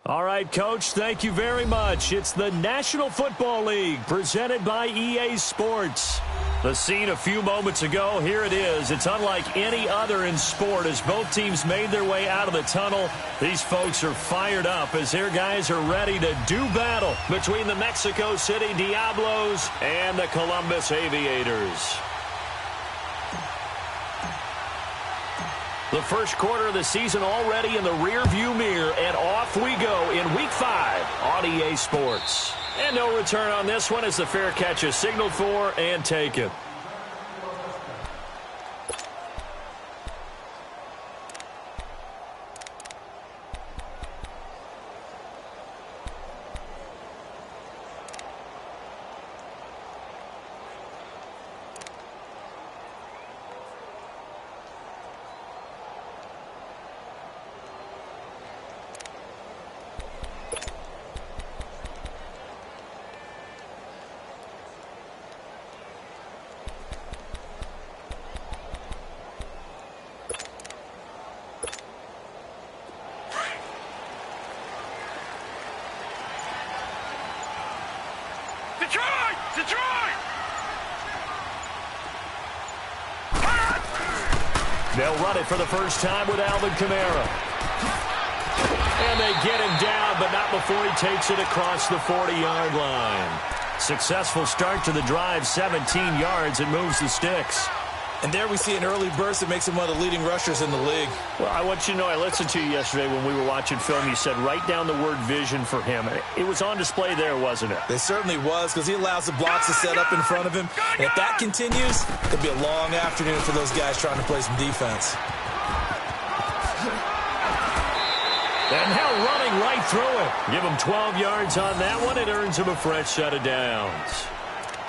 All right, Coach, thank you very much. It's the National Football League presented by EA Sports. The scene a few moments ago, here it is. It's unlike any other in sport as both teams made their way out of the tunnel. These folks are fired up as their guys are ready to do battle between the Mexico City Diablos and the Columbus Aviators. The first quarter of the season already in the rearview mirror, and off we go in Week 5 on EA Sports. And no return on this one as the fair catch is signaled for and taken. They'll run it for the first time with Alvin Kamara. And they get him down, but not before he takes it across the 40-yard line. Successful start to the drive, 17 yards, and moves the sticks. And there we see an early burst that makes him one of the leading rushers in the league. Well, I want you to know, I listened to you yesterday when we were watching film. You said write down the word vision for him. It was on display there, wasn't it? It certainly was, because he allows the blocks to set up in front of him. And if that continues, it'll be a long afternoon for those guys trying to play some defense. And now running right through it. Give him 12 yards on that one. It earns him a fresh set of downs.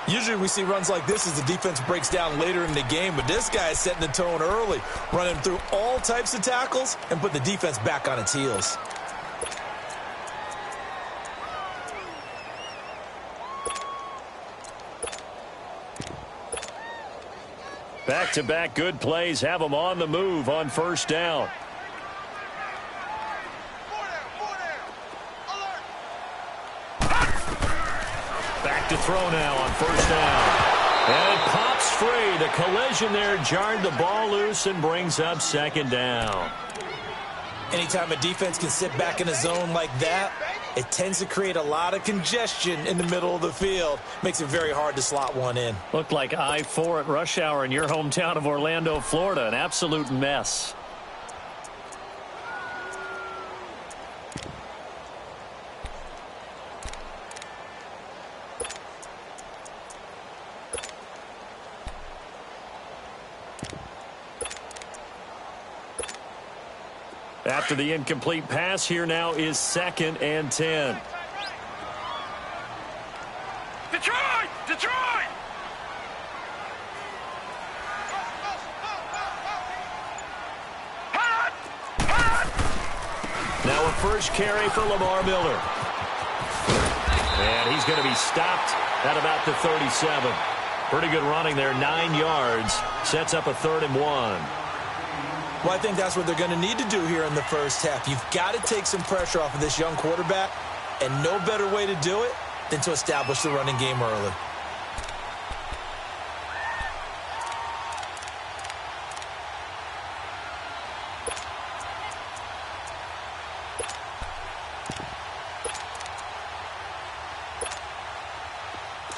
Usually we see runs like this as the defense breaks down later in the game, but this guy is setting the tone early, running through all types of tackles and put the defense back on its heels. Back-to-back good plays have them on the move on first down. To throw now on first down. And it pops free. The collision there jarred the ball loose and brings up second down. Anytime a defense can sit back in a zone like that, it tends to create a lot of congestion in the middle of the field. Makes it very hard to slot one in. Looked like I-4 at rush hour in your hometown of Orlando, Florida. An absolute mess. After the incomplete pass, here now is 2nd and 10. Detroit! Detroit! Hot! Hot! Now a first carry for Lamar Miller. And he's going to be stopped at about the 37. Pretty good running there, 9 yards. Sets up a 3rd and 1. Well, I think that's what they're going to need to do here in the first half. You've got to take some pressure off of this young quarterback, and no better way to do it than to establish the running game early.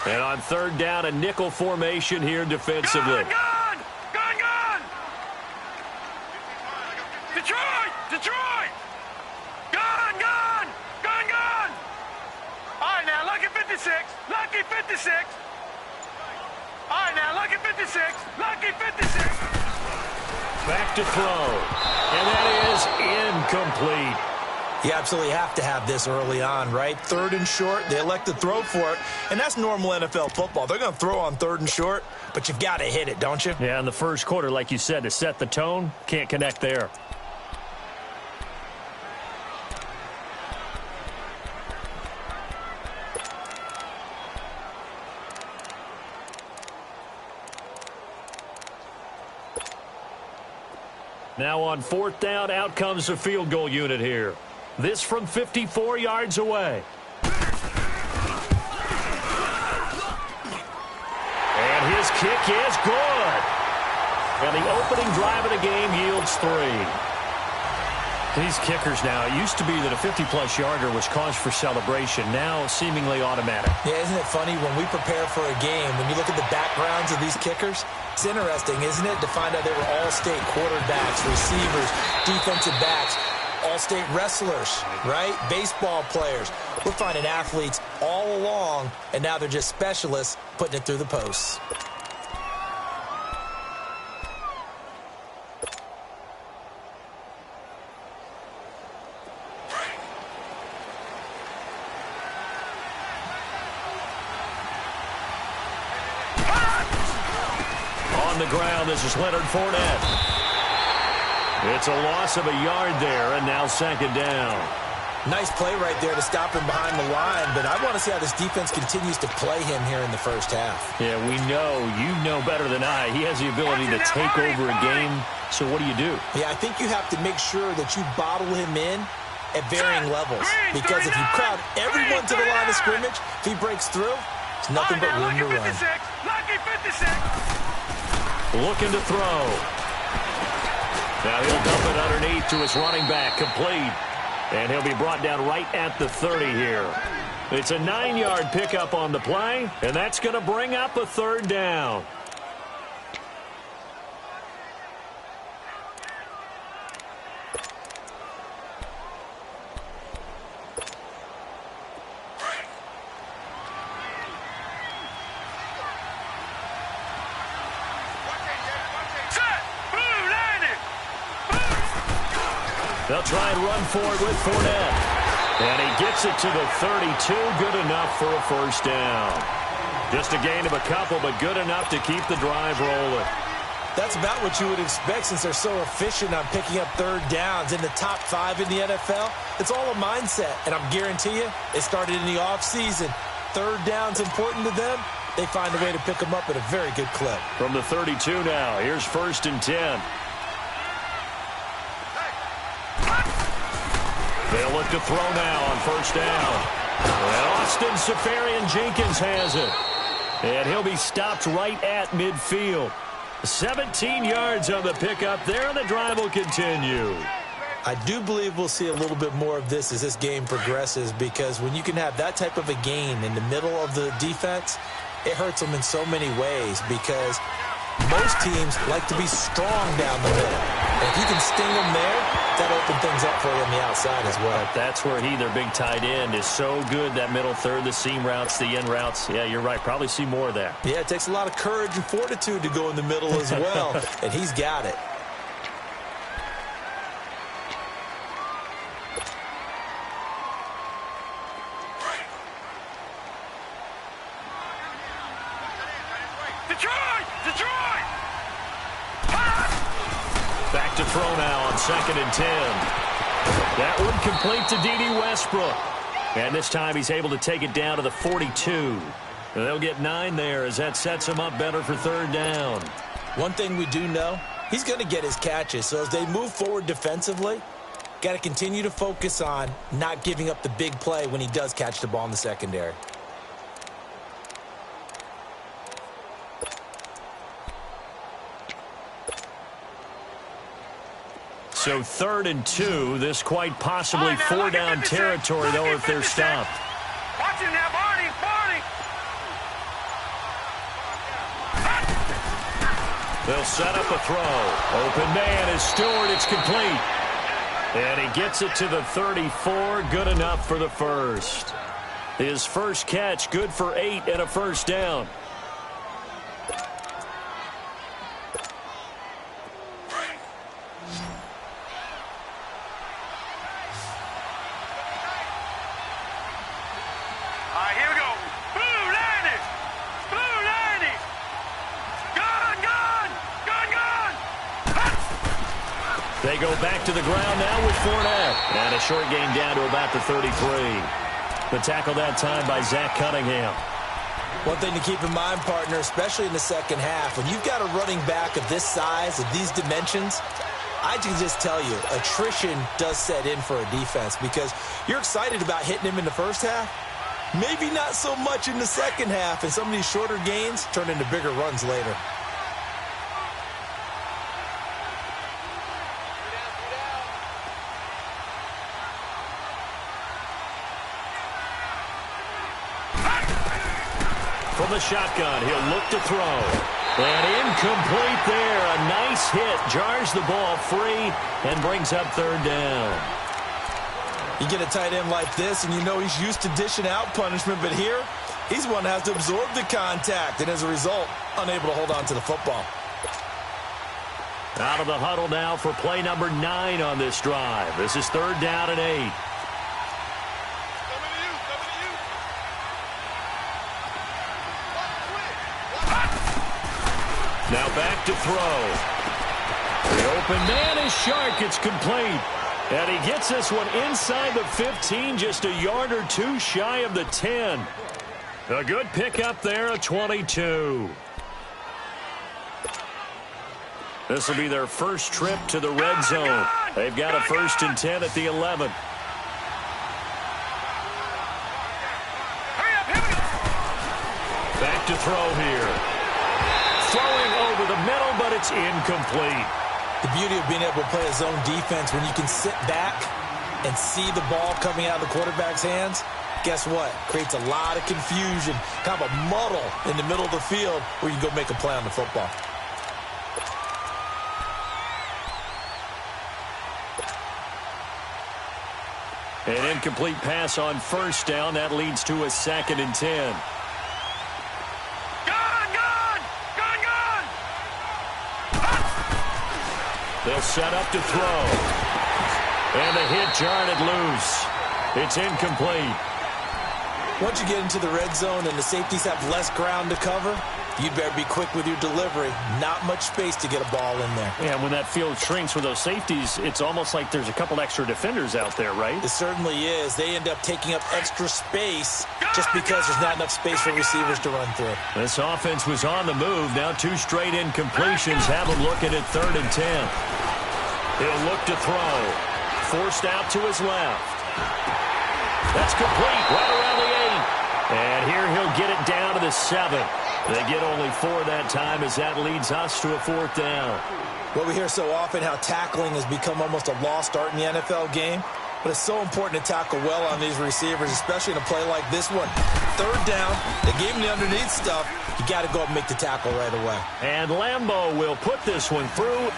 And on 3rd down, a nickel formation here defensively. Detroit! Gone! Gone! Gone! Gone! All right, now, lucky 56. Lucky 56. All right, now, lucky 56. Lucky 56. Back to throw. And that is incomplete. You absolutely have to have this early on, right? 3rd and short, they elect to throw for it, and that's normal NFL football. They're going to throw on 3rd and short, but you've got to hit it, don't you? Yeah, in the first quarter, like you said, to set the tone, can't connect there. Now on 4th down, out comes the field goal unit here. This from 54 yards away. And his kick is good. And the opening drive of the game yields 3. These kickers now, it used to be that a 50-plus yarder was cause for celebration. Now seemingly automatic. Yeah, isn't it funny when we prepare for a game, when you look at the backgrounds of these kickers, it's interesting, isn't it, to find out they were all-state quarterbacks, receivers, defensive backs, all-state wrestlers, right? Baseball players. We're finding athletes all along, and now they're just specialists putting it through the posts. On the ground, this is Leonard Fournette. It's a loss of a yard there, and now second down. Nice play right there to stop him behind the line, but I want to see how this defense continues to play him here in the first half. Yeah, we know. You know better than I. He has the ability to take over a game, so what do you do? Yeah, I think you have to make sure that you bottle him in at varying levels, because if you crowd everyone to the line of scrimmage, if he breaks through, it's nothing but room to run. Lucky 56. Looking to throw. Now he'll dump it underneath to his running back, complete. And he'll be brought down right at the 30 here. It's a 9-yard pickup on the play, and that's going to bring up a third down. They'll try and run for it with Fournette. And he gets it to the 32. Good enough for a first down. Just a gain of a couple, but good enough to keep the drive rolling. That's about what you would expect since they're so efficient on picking up third downs in the top 5 in the NFL. It's all a mindset, and I'm guarantee you it started in the offseason. Third down's important to them. They find a way to pick them up at a very good clip. From the 32 now, here's 1st and 10. They'll look to throw now on first down. And Austin Seferian-Jenkins has it. And he'll be stopped right at midfield. 17 yards on the pickup there, and the drive will continue. I do believe we'll see a little bit more of this as this game progresses, because when you can have that type of a gain in the middle of the defense, it hurts them in so many ways, because most teams like to be strong down the middle. And if you can sting them there, that'll open things up for you on the outside as well. That's where their big tight end, is so good, that middle third, the seam routes, the end routes. Yeah, you're right. Probably see more of that. Yeah, it takes a lot of courage and fortitude to go in the middle as well, and he's got it. Detroit! Back to throw now on 2nd and 10. That one complete to D.D. Westbrook. And this time he's able to take it down to the 42. They'll get 9 there as that sets him up better for third down. One thing we do know, he's going to get his catches. So as they move forward defensively, got to continue to focus on not giving up the big play when he does catch the ball in the secondary. So 3rd and 2, this quite possibly 4-down territory, though, if they're stopped. Watch him now, Barney! They'll set up a throw. Open man is Stewart. It's complete. And he gets it to the 34. Good enough for the first. His first catch, good for 8 and a first down. They go back to the ground now with Fournette. And a short gain down to about the 33. The tackle that time by Zach Cunningham. One thing to keep in mind, partner, especially in the second half, when you've got a running back of this size, of these dimensions, I can just tell you, attrition does set in for a defense because you're excited about hitting him in the first half. Maybe not so much in the second half, and some of these shorter gains turn into bigger runs later. From the shotgun, he'll look to throw. And incomplete there. A nice hit. Jars the ball free and brings up third down. You get a tight end like this, and you know he's used to dishing out punishment, but here, he's one that has to absorb the contact, and as a result, unable to hold on to the football. Out of the huddle now for play number 9 on this drive. This is third down and 8. Now back to throw. The open man is Shark. It's complete. And he gets this one inside the 15, just a yard or two shy of the 10. A good pickup there, a 22. This will be their first trip to the red zone. They've got a 1st and 10 at the 11. Back to throw here. Throwing over the middle, but it's incomplete. The beauty of being able to play a zone defense when you can sit back and see the ball coming out of the quarterback's hands, guess what? Creates a lot of confusion, kind of a muddle in the middle of the field where you can go make a play on the football. An incomplete pass on first down. That leads to a 2nd and 10. They'll set up to throw. And the hit jarred it loose. It's incomplete. Once you get into the red zone and the safeties have less ground to cover, you'd better be quick with your delivery. Not much space to get a ball in there. Yeah, when that field shrinks with those safeties, it's almost like there's a couple extra defenders out there, right? It certainly is. They end up taking up extra space just because there's not enough space for receivers to run through. This offense was on the move. Now 2 straight incompletions have them looking at 3rd and 10. He'll look to throw. Forced out to his left. That's complete right around the 8. And here he'll get it down to the 7. They get only 4 that time as that leads us to a 4th down. Well, we hear so often how tackling has become almost a lost art in the NFL game. But it's so important to tackle well on these receivers, especially in a play like this one. 3rd down, they gave him the underneath stuff. You got to go up and make the tackle right away. And Lambeau will put this one through,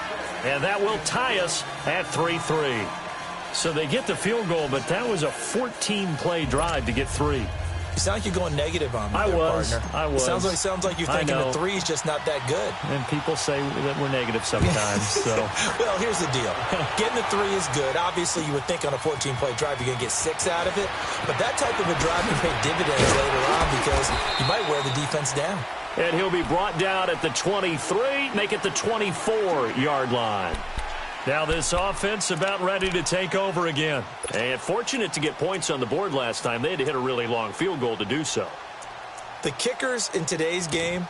and that will tie us at 3-3. So they get the field goal, but that was a 14-play drive to get 3. You sound like you're going negative on me, partner. I was. It sounds like you're thinking the 3 is just not that good. And people say that we're negative sometimes. So, well, here's the deal. Getting the 3 is good. Obviously, you would think on a 14-play drive you're going to get 6 out of it. But that type of a drive will pay dividends later on because you might wear the defense down. And he'll be brought down at the 23, make it the 24-yard line. Now this offense about ready to take over again. And fortunate to get points on the board last time. They had to hit a really long field goal to do so. The kickers in today's game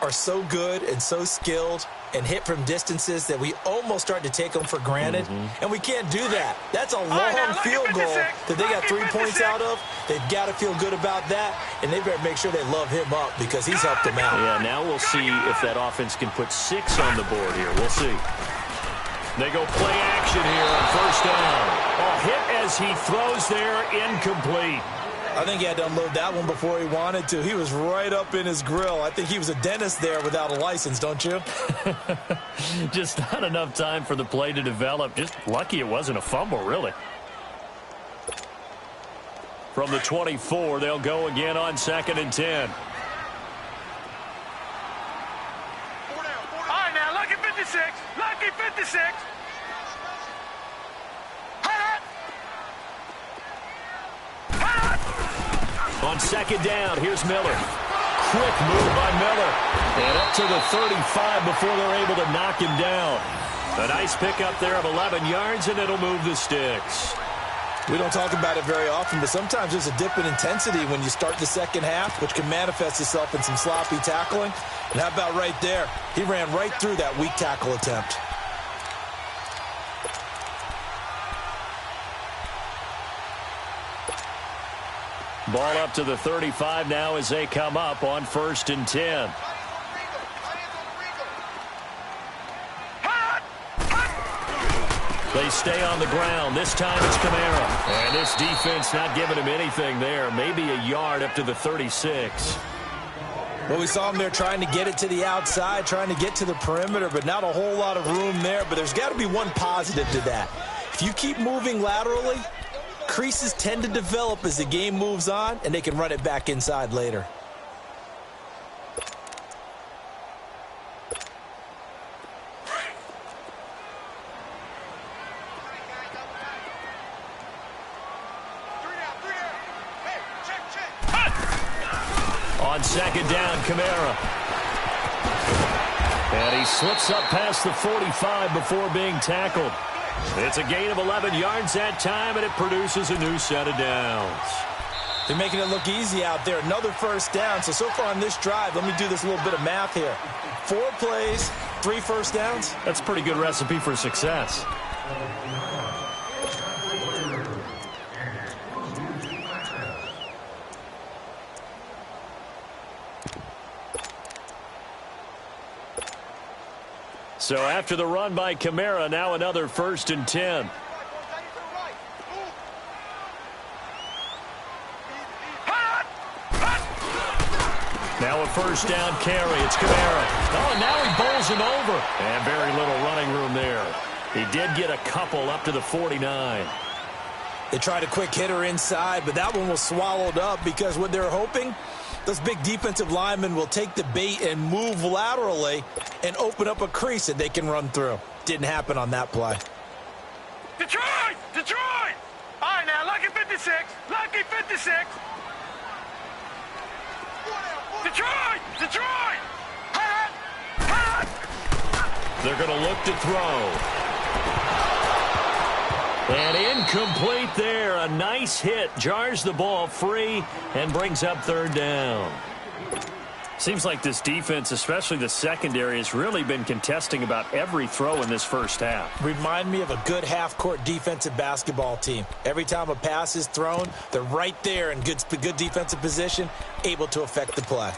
are so good and so skilled and hit from distances that we almost start to take them for granted. And we can't do that. That's a long field goal that they got 3 points out of. They've got to feel good about that, and they better make sure they love him up because he's helped them out. Yeah, now we'll see if that offense can put 6 on the board here. We'll see. They go play action here on 1st down. A hit as he throws there, incomplete. I think he had to unload that one before he wanted to. He was right up in his grill. I think he was a dentist there without a license, don't you? Just not enough time for the play to develop. Just lucky it wasn't a fumble, really. From the 24, they'll go again on 2nd and 10. All right, now, lucky 56. Lucky 56. On 2nd down, here's Miller. Quick move by Miller. And up to the 35 before they're able to knock him down. A nice pickup there of 11 yards, and it'll move the sticks. We don't talk about it very often, but sometimes there's a dip in intensity when you start the second half, which can manifest itself in some sloppy tackling. And how about right there? He ran right through that weak tackle attempt. Ball up to the 35 now as they come up on 1st and 10. They stay on the ground. This time it's Kamara. And this defense not giving him anything there. Maybe a yard up to the 36. Well, we saw him there trying to get it to the outside, trying to get to the perimeter, but not a whole lot of room there. But there's got to be one positive to that. If you keep moving laterally, creases tend to develop as the game moves on, and they can run it back inside later. On 2nd down, Kamara. And he slips up past the 45 before being tackled. It's a gain of 11 yards that time, and it produces a new set of downs. They're making it look easy out there. Another 1st down. So far on this drive, let me do this little bit of math here. 4 plays, 3 1st downs. That's a pretty good recipe for success. So after the run by Kamara, now another 1st and 10. Now a 1st down carry. It's Kamara. Oh, and now he bowls him over. And very little running room there. He did get a couple up to the 49. They tried a quick hitter inside, but that one was swallowed up because what they're hoping, those big defensive linemen will take the bait and move laterally and open up a crease that they can run through. Didn't happen on that play. Detroit! Detroit! All right, now, lucky 56. Lucky 56. Detroit! Detroit! Hot! Hot! They're going to look to throw. And incomplete there. A nice hit. Jars the ball free and brings up 3rd down. Seems like this defense, especially the secondary, has really been contesting about every throw in this 1st half. Remind me of a good half-court defensive basketball team. Every time a pass is thrown, they're right there in good defensive position, able to affect the play.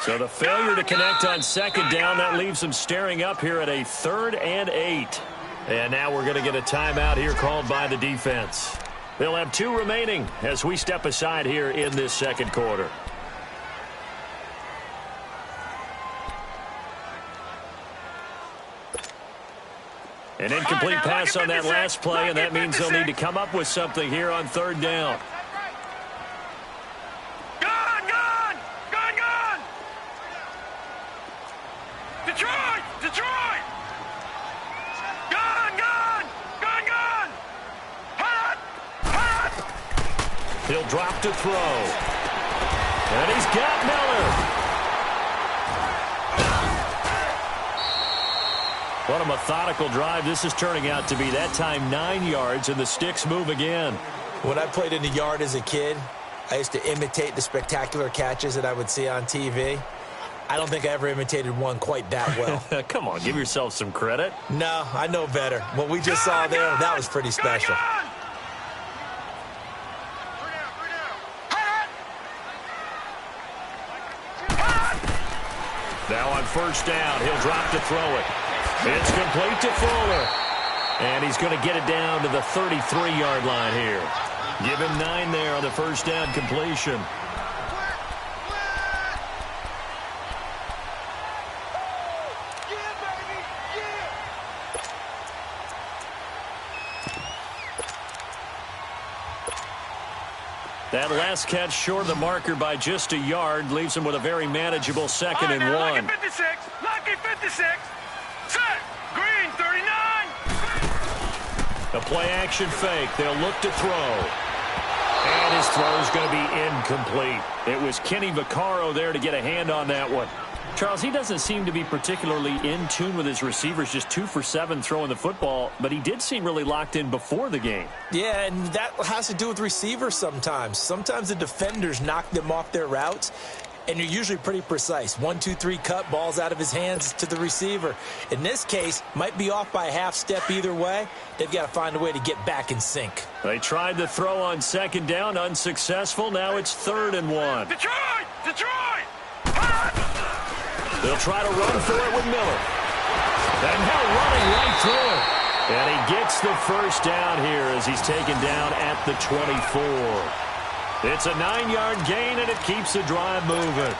So the failure to connect on 2nd down, that leaves them staring up here at a 3rd and 8. And now we're going to get a timeout here called by the defense. They'll have 2 remaining as we step aside here in this 2nd quarter. An incomplete pass on that last play, and that means they'll need to come up with something here on 3rd down. Detroit! Detroit! Gone! Gone! Gone! Gone! Hot! Hot! He'll drop to throw. And he's got Miller. What a methodical drive this is turning out to be. That time 9 yards, and the sticks move again. When I played in the yard as a kid, I used to imitate the spectacular catches that I would see on TV. I don't think I ever imitated one quite that well. Come on, give yourself some credit. No, I know better. What we just saw there, that was pretty special. Now on 1st down, he'll drop to throw it. It's complete to Fuller. And he's going to get it down to the 33-yard line here. Give him 9 there on the 1st down completion. That last catch short of the marker by just a yard leaves him with a very manageable 2nd and 1. Lucky 56. Lucky 56. Set. Green 39. A play-action fake. They'll look to throw. And his throw is going to be incomplete. It was Kenny Vaccaro there to get a hand on that one. Charles, he doesn't seem to be particularly in tune with his receivers, just 2 for 7 throwing the football, but he did seem really locked in before the game. Yeah, and that has to do with receivers sometimes. Sometimes the defenders knock them off their routes, And you're usually pretty precise. 1, 2, 3 cut, balls out of his hands to the receiver. In this case, might be off by a half step either way. They've got to find a way to get back in sync. They tried the throw on second down, unsuccessful. Now it's 3rd and 1. Detroit! Detroit! They'll try to run for it with Miller. And now running right through it. And he gets the first down here as he's taken down at the 24. It's a 9-yard gain, and it keeps the drive moving.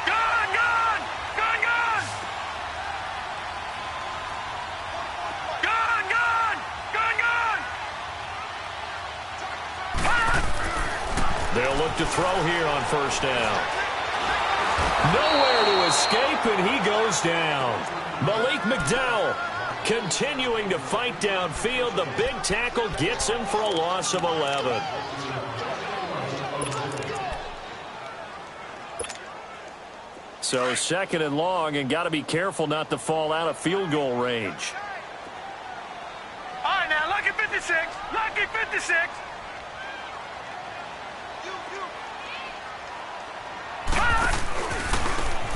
Gun! Gun! Gun! Gun! Gun! Gun! Gun! Gun! They'll look to throw here on first down. Nowhere to escape, and he goes down. Malik McDowell continuing to fight downfield. The big tackle gets him for a loss of 11. So 2nd and long, and got to be careful not to fall out of field goal range. All right, now, lucky 56. Lucky 56.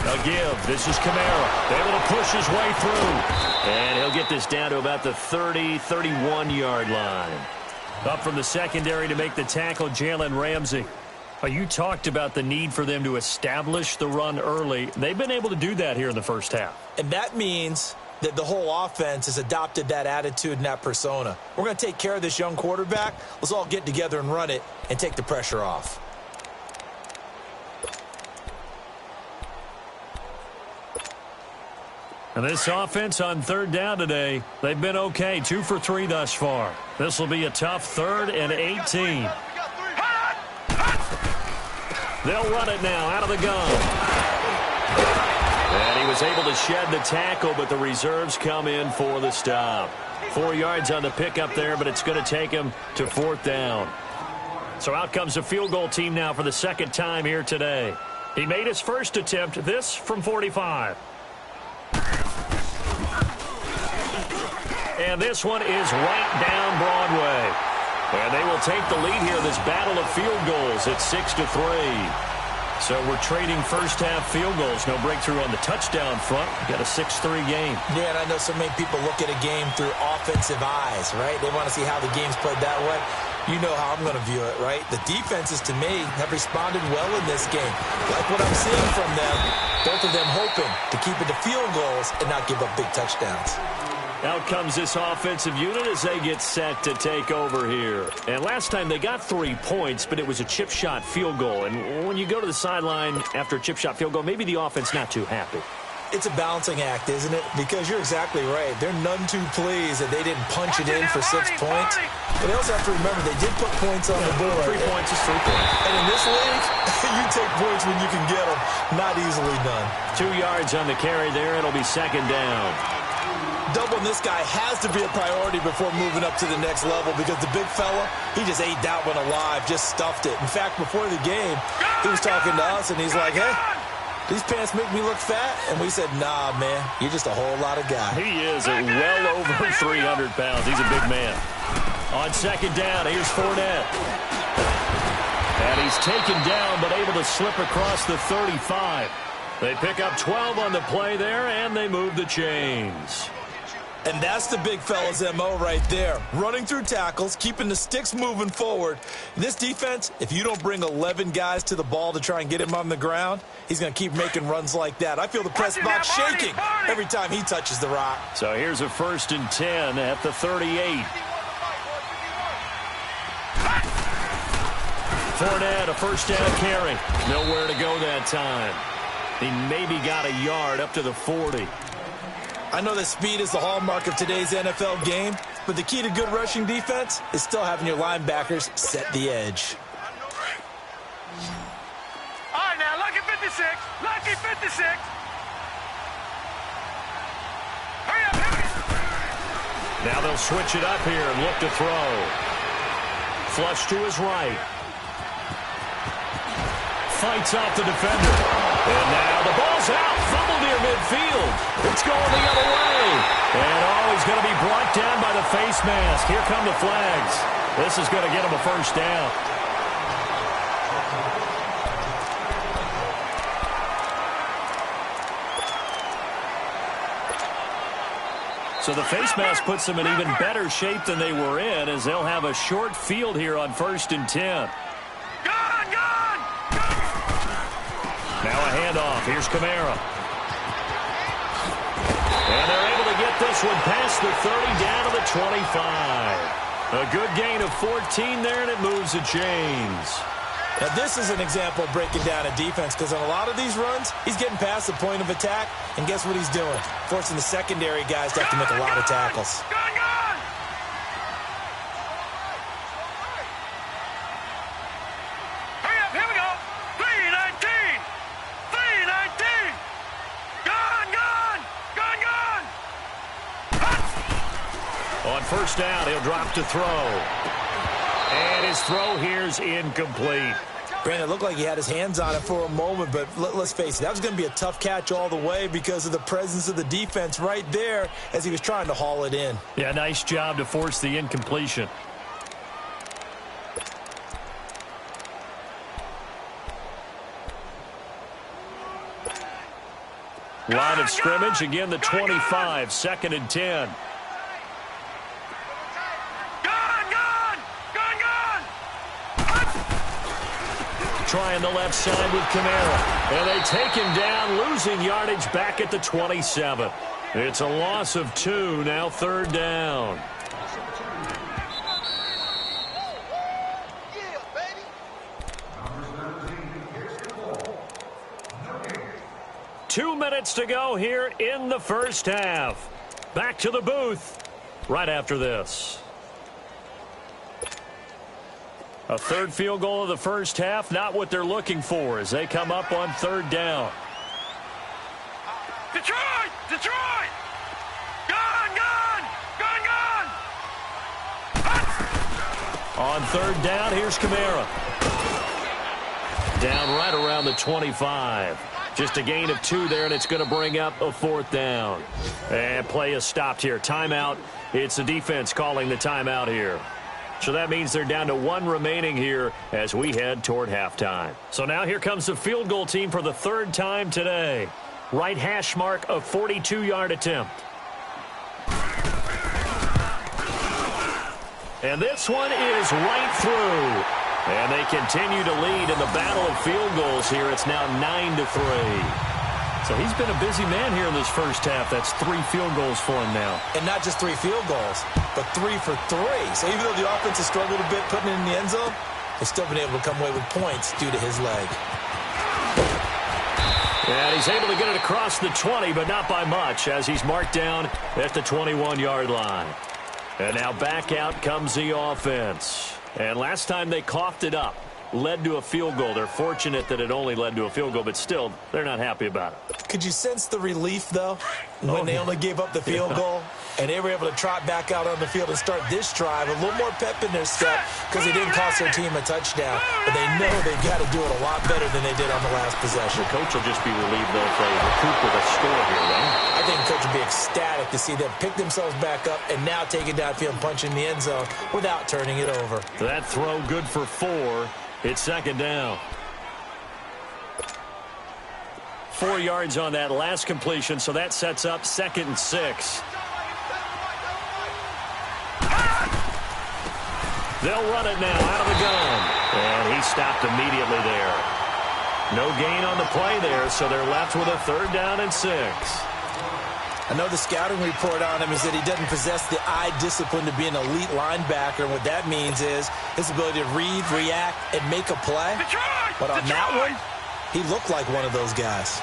A give. This is Kamara. Able to push his way through. And he'll get this down to about the 30, 31-yard line. Up from the secondary to make the tackle, Jalen Ramsey. You talked about the need for them to establish the run early. They've been able to do that here in the first half. And that means that the whole offense has adopted that attitude and that persona. We're going to take care of this young quarterback. Let's all get together and run it and take the pressure off. And this offense on 3rd down today, they've been okay. 2 for 3 thus far. This will be a tough 3rd and 18. They'll run it now out of the gun. And he was able to shed the tackle, but the reserves come in for the stop. 4 yards on the pickup there, but it's going to take him to 4th down. So out comes the field goal team now for the 2nd time here today. He made his first attempt, this from 45. And this one is right down Broadway. And they will take the lead here in this battle of field goals at 6-3. So we're trading first-half field goals. No breakthrough on the touchdown front. We've got a 6-3 game. Yeah, and I know so many people look at a game through offensive eyes, right? They want to see how the game's played that way. You know how I'm going to view it, right? The defenses, to me, have responded well in this game. Like what I'm seeing from them, both of them hoping to keep it to field goals and not give up big touchdowns. Out comes this offensive unit as they get set to take over here. And last time they got 3 points, but it was a chip shot field goal. And when you go to the sideline after a chip shot field goal, maybe the offense not too happy. It's a balancing act, isn't it? Because you're exactly right. They're none too pleased that they didn't punch it in for 6 points. But they also have to remember they did put points on the board. 3 points is 3 points. And in this league, you take points when you can get them. Not easily done. 2 yards on the carry there. It'll be 2nd down. Doubling this guy has to be a priority before moving up to the next level because the big fella, he just ate that one alive, just stuffed it. In fact, before the game, he was talking to us, and he's like, hey, these pants make me look fat? And we said, nah, man, you're just a whole lot of guy. He is well over 300 pounds. He's a big man. On 2nd down, here's Fournette. And he's taken down, but able to slip across the 35. They pick up 12 on the play there, and they move the chains. And that's the big fella's MO right there. Running through tackles, keeping the sticks moving forward. This defense, if you don't bring 11 guys to the ball to try and get him on the ground, he's going to keep making runs like that. I feel the press box shaking every time he touches the rock. So here's a 1st and 10 at the 38. Fournette, a 1st down carry. Nowhere to go that time. He maybe got a yard up to the 40. I know that speed is the hallmark of today's NFL game, but the key to good rushing defense is still having your linebackers set the edge. All right, now, lucky 56. Lucky 56. Hurry up, hurry up. Now they'll switch it up here and look to throw. Flush to his right. Fights off the defender. And now the ball's out. Fumble near midfield. It's going the other way. And he's going to be brought down by the face mask. Here come the flags. This is going to get him a first down. So the face mask puts them in even better shape than they were in, as they'll have a short field here on 1st and 10. Now a handoff. Here's Kamara. And they're able to get this one past the 30 down to the 25. A good gain of 14 there, and it moves the chains. Now, this is an example of breaking down a defense, because on a lot of these runs, he's getting past the point of attack, and guess what he's doing? Forcing the secondary guys to have to make a lot of tackles. Hurry up, here we go. 319. 319. Gone. On first down, he'll drop to throw. And his throw here's incomplete. Brandon, it looked like he had his hands on it for a moment, but let's face it, that was going to be a tough catch all the way because of the presence of the defense right there as he was trying to haul it in. Yeah, nice job to force the incompletion. Line of scrimmage, again the 25, 2nd and 10. Trying the left side with Kamara. And they take him down, losing yardage back at the 27. It's a loss of 2, now 3rd down. Two minutes to go here in the first half. Back to the booth right after this. A third field goal of the first half, not what they're looking for as they come up on 3rd down. Detroit! Detroit! Gone! Gone! Gone! Gone! On 3rd down, here's Kamara. Down right around the 25. Just a gain of 2 there, and it's going to bring up a 4th down. And play is stopped here. Timeout. It's the defense calling the timeout here. So that means they're down to 1 remaining here as we head toward halftime. So now here comes the field goal team for the 3rd time today. Right hash mark, a 42-yard attempt. And this one is right through. And they continue to lead in the battle of field goals here. It's now 9-3. So he's been a busy man here in this first half. That's 3 field goals for him now. And not just 3 field goals, but 3 for 3. So even though the offense has struggled a bit putting it in the end zone, they've still been able to come away with points due to his leg. And he's able to get it across the 20, but not by much, as he's marked down at the 21-yard line. And now back out comes the offense. And last time they coughed it up, led to a field goal. They're fortunate that it only led to a field goal, but still, they're not happy about it. Could you sense the relief, though, when they only gave up the field goal? And they were able to trot back out on the field and start this drive. A little more pep in their step because they didn't cost their team a touchdown. But they know they've got to do it a lot better than they did on the last possession. The coach will just be relieved, though, if they recoup with a score here, right? I think the coach will be ecstatic to see them pick themselves back up and now take it downfield and punch in the end zone without turning it over. That throw good for 4. It's 2nd down. 4 yards on that last completion, so that sets up 2nd and 6. They'll run it now out of the gun. And he stopped immediately there. No gain on the play there, so they're left with a 3rd down and 6. I know the scouting report on him is that he doesn't possess the eye discipline to be an elite linebacker. And what that means is his ability to read, react, and make a play. But on that one, he looked like one of those guys.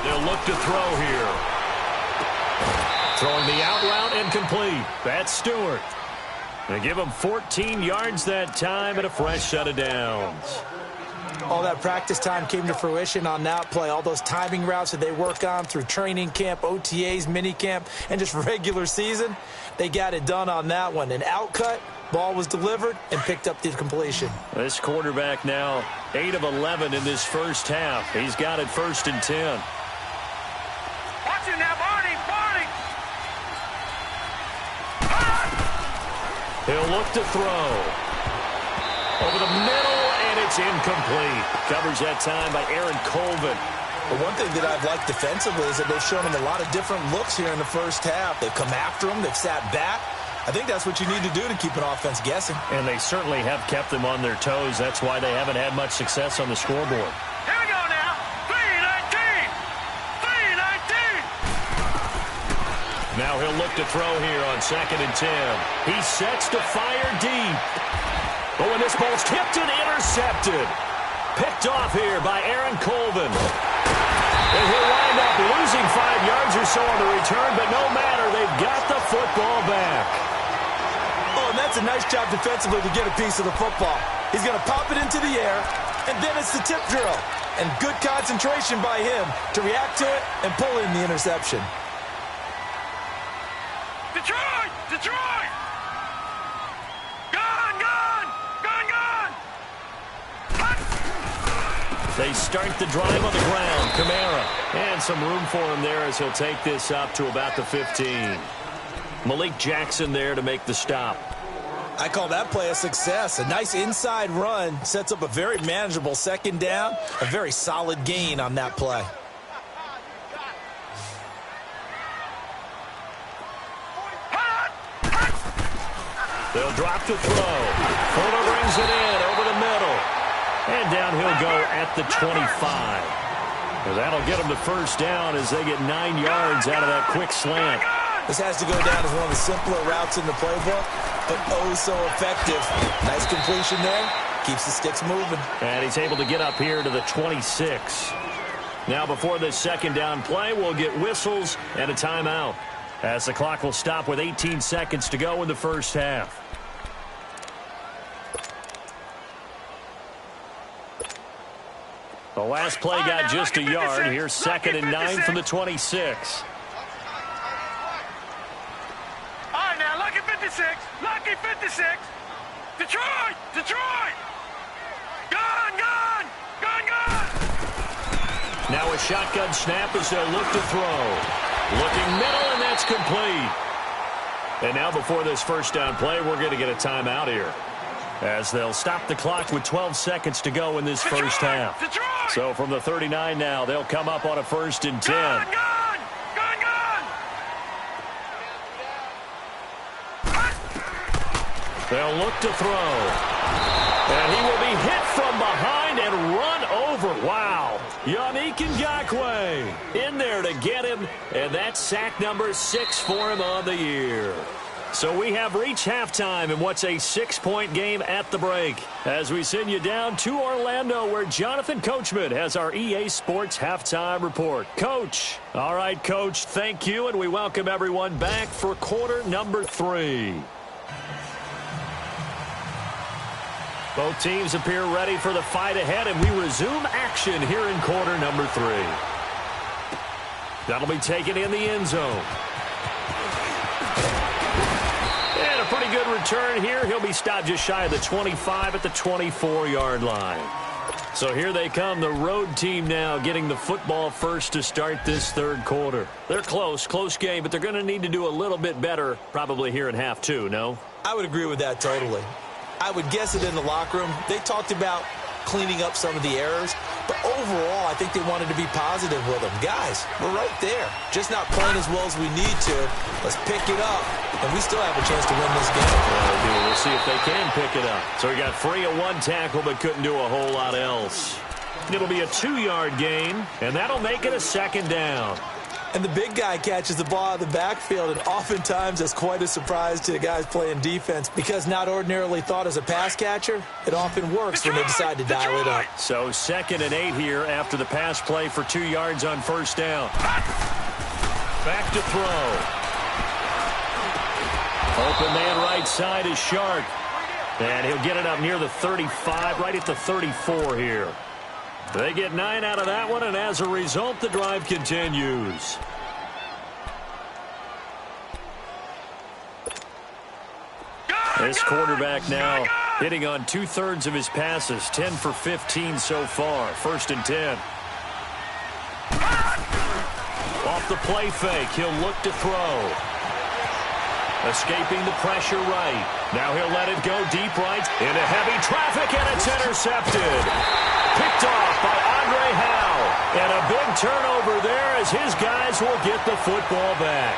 They'll look to throw here. Throwing the out route incomplete. That's Stewart. They give him 14 yards that time and a fresh set of downs. All that practice time came to fruition on that play. All those timing routes that they work on through training camp, OTAs, minicamp, and just regular season, they got it done on that one. An outcut, ball was delivered, and picked up the completion. This quarterback now 8 of 11 in this first half. He's got it 1st and 10. Watch it now, Barney, Barney. He'll look to throw. Over the middle, and it's incomplete. Covers that time by Aaron Colvin. But one thing that I've liked defensively is that they've shown him a lot of different looks here in the first half. They've come after him. They've sat back. I think that's what you need to do to keep an offense guessing. And they certainly have kept them on their toes. That's why they haven't had much success on the scoreboard. Here we go now. 3-19. 3-19. Now he'll look to throw here on 2nd and 10. He sets to fire deep. But when this ball's tipped and intercepted. Picked off here by Aaron Colvin. And he'll wind up losing 5 yards or so on the return, but no matter, they've got the football back. Oh, and that's a nice job defensively to get a piece of the football. He's going to pop it into the air, and then it's the tip drill. And good concentration by him to react to it and pull in the interception. Detroit! Detroit! Gone! Gone! Gone! Gone! They start the drive on the ground. Kamara. And some room for him there as he'll take this up to about the 15. Malik Jackson there to make the stop. I call that play a success. A nice inside run sets up a very manageable 2nd down. A very solid gain on that play. They'll drop to throw. Fuller brings it in over the middle. And down he'll go at the 25. Well, that'll get them to 1st down as they get 9 yards out of that quick slant. This has to go down as one of the simpler routes in the playbook, but oh so effective. Nice completion there. Keeps the sticks moving. And he's able to get up here to the 26. Now before this 2nd down play, we'll get whistles and a timeout, as the clock will stop with 18 seconds to go in the first half. The last play got just a yard. Here's 2nd and 9 from the 26. All right, now, lucky 56. Lucky 56. Detroit! Detroit! Gone! Gone! Gone! Gone! Now a shotgun snap as they'll look to throw. Looking middle, and that's complete. And now before this 1st down play, we're going to get a timeout here, as they'll stop the clock with 12 seconds to go in this first half. Detroit! So from the 39 now, they'll come up on a 1st and 10. Gone! Gone! Gone! Gone! They'll look to throw. And he will be hit from behind and run over. Wow. Yannick Ngakoue in there to get him. And that's sack number 6 for him on the year. So we have reached halftime in what's a 6-point game at the break, as we send you down to Orlando, where Jonathan Coachman has our EA Sports halftime report. Coach. All right, Coach, thank you, and we welcome everyone back for quarter number 3. Both teams appear ready for the fight ahead, and we resume action here in quarter number 3. That'll be taken in the end zone. And a pretty good return here. He'll be stopped just shy of the 25 at the 24-yard line. So here they come, the road team now getting the football first to start this 3rd quarter. They're close game, but they're going to need to do a little bit better probably here in half 2, no? I would agree with that totally. I would guess it in the locker room. They talked about cleaning up some of the errors, but overall, I think they wanted to be positive with them. Guys, we're right there. Just not playing as well as we need to. Let's pick it up, and we still have a chance to win this game. We'll see if they can pick it up. So he got free of 1 tackle, but couldn't do a whole lot else. It'll be a 2-yard gain, and that'll make it a 2nd down. And the big guy catches the ball out of the backfield, and oftentimes that's quite a surprise to the guys playing defense, because not ordinarily thought as a pass catcher, it often works when they decide to dial it up. So 2nd and 8 here after the pass play for 2 yards on 1st down. Back to throw. Open man right side is Shark. And he'll get it up near the 35, right at the 34 here. They get 9 out of that one, and as a result, the drive continues. This quarterback now hitting on 2/3 of his passes, 10 for 15 so far. 1st and 10. Off the play fake, he'll look to throw. Escaping the pressure right. Now he'll let it go deep right into heavy traffic, and it's intercepted. Picked off by Andre Howe. And a big turnover there as his guys will get the football back.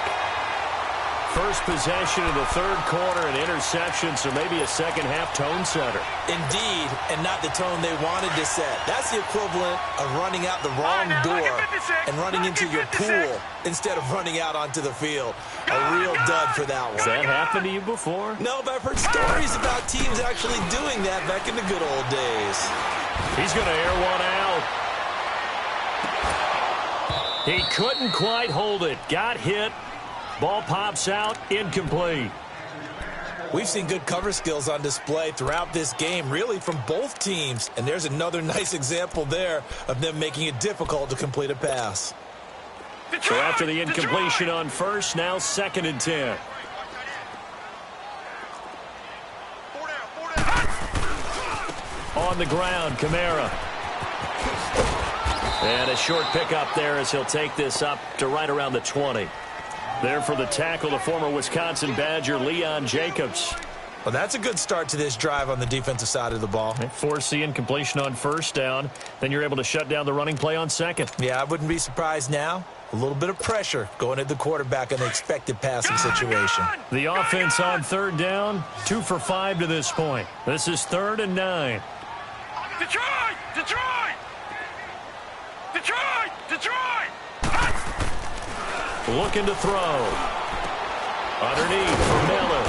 First possession of the third quarter, an interception, so maybe a second-half tone setter. Indeed, and not the tone they wanted to set. That's the equivalent of running out the wrong door and running into your pool instead of running out onto the field. A real dud for that one. Has that happened to you before? No, but I've heard stories about teams actually doing that back in the good old days. He's going to air one out. He couldn't quite hold it. Got hit. Ball pops out, incomplete. We've seen good cover skills on display throughout this game, really from both teams. And there's another nice example there of them making it difficult to complete a pass. So after the incompletion on first, now 2nd and 10. On the ground, Kamara. And a short pickup there as he'll take this up to right around the 20. There for the tackle, the former Wisconsin Badger, Leon Jacobs. Well, that's a good start to this drive on the defensive side of the ball. Force the incompletion on first down. Then you're able to shut down the running play on second. Yeah, I wouldn't be surprised now. A little bit of pressure going at the quarterback in the expected passing situation. The offense on third down, 2 for 5 to this point. This is 3rd and 9. Detroit! Detroit! Detroit! Detroit! Looking to throw. Underneath for Miller.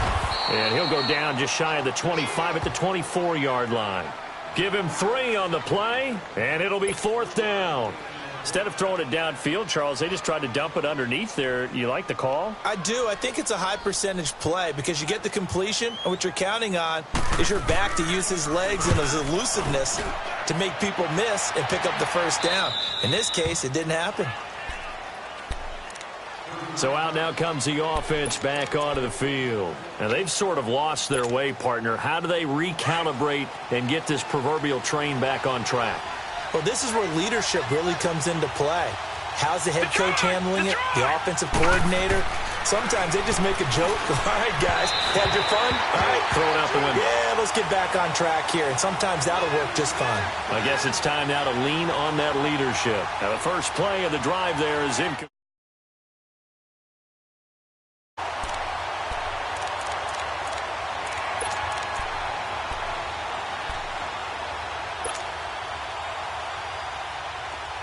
And he'll go down just shy of the 25 at the 24-yard line. Give him 3 on the play, and it'll be 4th down. Instead of throwing it downfield, Charles, they just tried to dump it underneath there. You like the call? I do. I think it's a high percentage play because you get the completion, and what you're counting on is your back to use his legs and his elusiveness to make people miss and pick up the first down. In this case, it didn't happen. So out now comes the offense back onto the field. Now they've sort of lost their way, partner. How do they recalibrate and get this proverbial train back on track? Well, this is where leadership really comes into play. How's the head coach handling it? The offensive coordinator? Sometimes they just make a joke. All right, guys, had your fun? All right. Throw it out the window. Yeah, let's get back on track here. And sometimes that'll work just fine. I guess it's time now to lean on that leadership. Now the first play of the drive there is incomplete.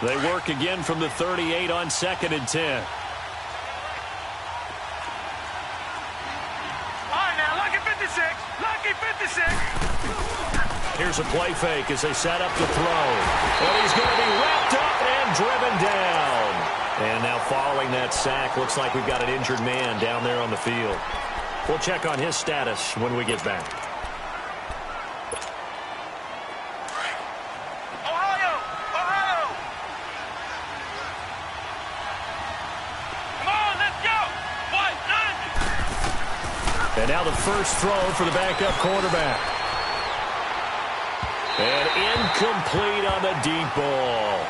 They work again from the 38 on 2nd and 10. All right, now, lucky 56. Lucky 56. Here's a play fake as they set up to throw. And he's going to be wrapped up and driven down. And now following that sack, looks like we've got an injured man down there on the field. We'll check on his status when we get back. And now the first throw for the backup quarterback. And incomplete on the deep ball.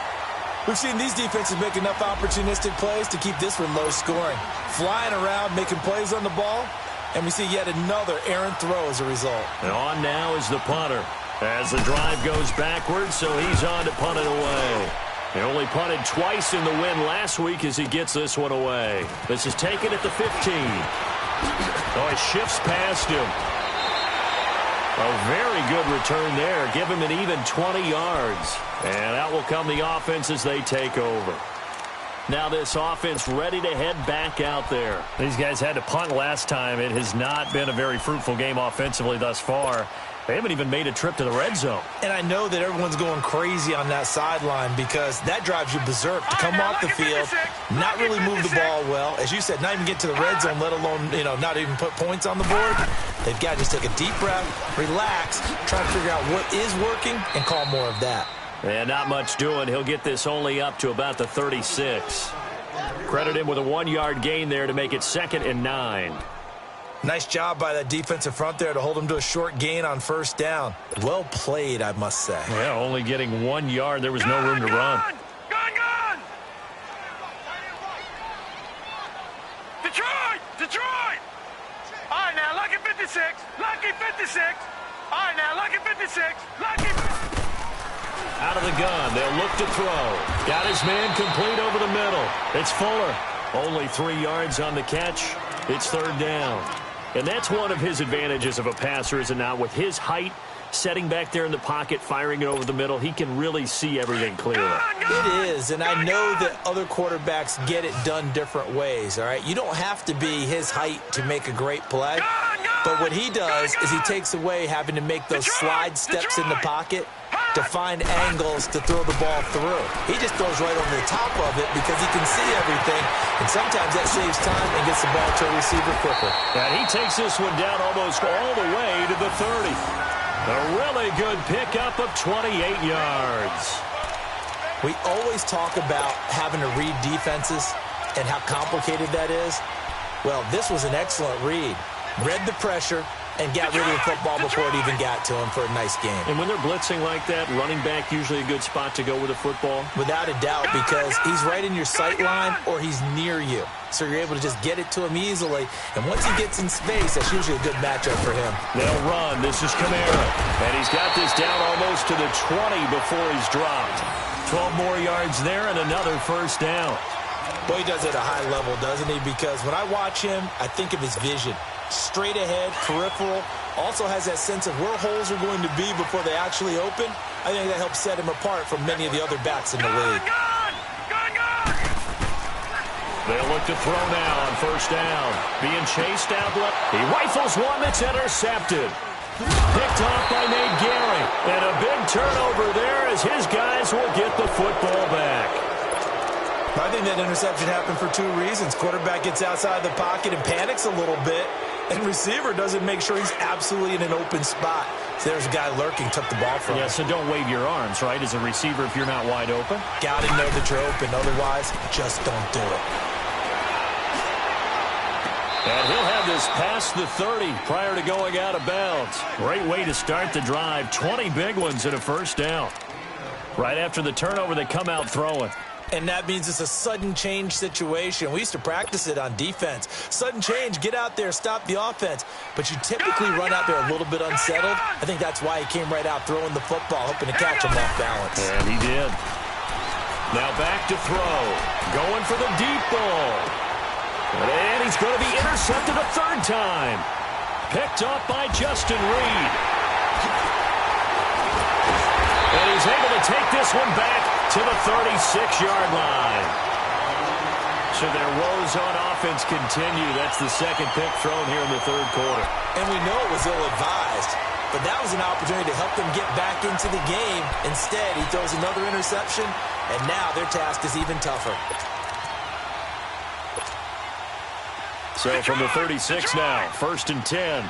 We've seen these defenses make enough opportunistic plays to keep this one low scoring. Flying around, making plays on the ball, and we see yet another errant throw as a result. And on now is the punter. As the drive goes backwards, so he's on to punt it away. He only punted twice in the win last week as he gets this one away. This is taken at the 15. Oh, he shifts past him. A very good return there. Give him an even 20 yards. And out will come the offense as they take over. Now this offense ready to head back out there. These guys had to punt last time. It has not been a very fruitful game offensively thus far. They haven't even made a trip to the red zone. And I know that everyone's going crazy on that sideline because that drives you berserk to come off the field, not really move the ball well. As you said, not even get to the red zone, let alone, not even put points on the board. They've got to just take a deep breath, relax, try to figure out what is working, and call more of that. And not much doing. He'll get this only up to about the 36. Credit him with a 1-yard gain there to make it 2nd and 9. Nice job by that defensive front there to hold him to a short gain on first down. Well played, I must say. Yeah, only getting 1 yard. There was no room to run. Gone! Detroit! Detroit! All right, now, lucky 56. Lucky 56. All right, now, lucky 56. Lucky. Out of the gun, they'll look to throw. Got his man complete over the middle. It's Fuller. Only 3 yards on the catch. It's third down. And that's one of his advantages of a passer, is it not? With his height, setting back there in the pocket, firing it over the middle, he can really see everything clearly. It is, and I know that other quarterbacks get it done different ways, all right? You don't have to be his height to make a great play, but what he does is he takes away having to make those slide steps in the pocket to find angles to throw the ball through. He just throws right over the top of it because he can see everything, and sometimes that saves time and gets the ball to a receiver quicker. And he takes this one down almost all the way to the 30. A really good pickup of 28 yards. We always talk about having to read defenses and how complicated that is. Well, this was an excellent read. Read the pressure and got rid of the football before it even got to him for a nice game. And when they're blitzing like that, running back usually a good spot to go with the football? Without a doubt, because he's right in your sight line or he's near you. So you're able to just get it to him easily. And once he gets in space, that's usually a good matchup for him. They'll run. This is Kamara. And he's got this down almost to the 20 before he's dropped. 12 more yards there and another first down. Boy, he does it at a high level, doesn't he? Because when I watch him, I think of his vision. Straight ahead, peripheral, also has that sense of where holes are going to be before they actually open. I think that helps set him apart from many of the other backs in the league. They'll look to throw now on first down. Being chased out left. He rifles one that's intercepted. Picked off by Nate Gary. And a big turnover there as his guys will get the football back. I think that interception happened for 2 reasons. Quarterback gets outside the pocket and panics a little bit, and receiver doesn't make sure he's absolutely in an open spot. So there's a guy lurking, took the ball from him. Yeah, so don't wave your arms, right, as a receiver if you're not wide open? Got to know that you're open. Otherwise, just don't do it. And he'll have this past the 30 prior to going out of bounds. Great way to start the drive. 20 big ones and a first down. Right after the turnover, they come out throwing. And that means it's a sudden change situation. We used to practice it on defense. Sudden change, get out there, stop the offense. But you typically run out there a little bit unsettled. I think that's why he came right out throwing the football, hoping to catch him off balance. And he did. Now back to throw. Going for the deep ball. And he's going to be intercepted a third time. Picked off by Justin Reed. And he's able to take this one back to the 36-yard line. So their woes on offense continue. That's the second pick thrown here in the third quarter. And we know it was ill-advised, but that was an opportunity to help them get back into the game. Instead, he throws another interception, and now their task is even tougher. So from the 36 now, 1st and 10.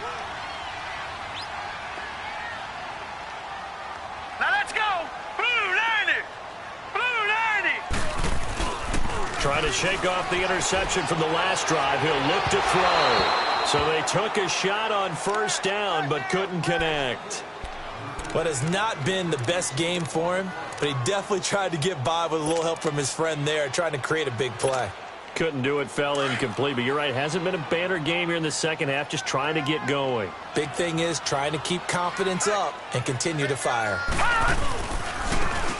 Trying to shake off the interception from the last drive. He'll look to throw. So they took a shot on first down, but couldn't connect. But it's not been the best game for him, but he definitely tried to get by with a little help from his friend there, trying to create a big play. Couldn't do it, fell incomplete. But you're right, hasn't been a banner game here in the second half, just trying to get going. Big thing is trying to keep confidence up and continue to fire.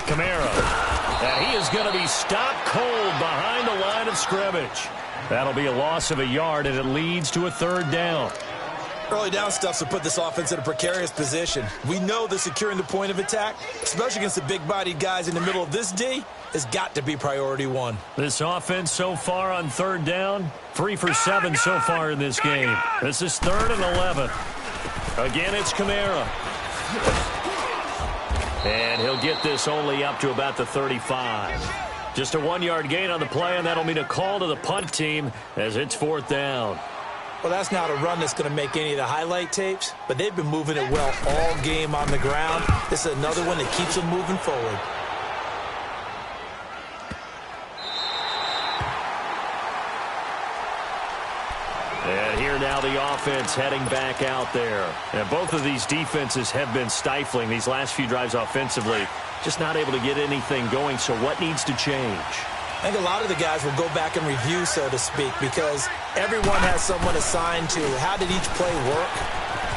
Kamara. And he is going to be stopped cold behind the line of scrimmage. That'll be a loss of a yard, and it leads to a third down. Early down stuff to put this offense in a precarious position. We know that securing the point of attack, especially against the big-bodied guys in the middle of this D, has got to be priority one. This offense so far on third down, 3 for 7 so far in this game. This is 3rd and 11. Again, it's Kamara. And he'll get this only up to about the 35. Just a 1-yard gain on the play, and that'll mean a call to the punt team as it's 4th down. Well, that's not a run that's going to make any of the highlight tapes, but they've been moving it well all game on the ground. This is another one that keeps them moving forward. And here now the offense heading back out there. And both of these defenses have been stifling these last few drives offensively. Just not able to get anything going, so what needs to change? I think a lot of the guys will go back and review, so to speak, because everyone has someone assigned to how did each play work.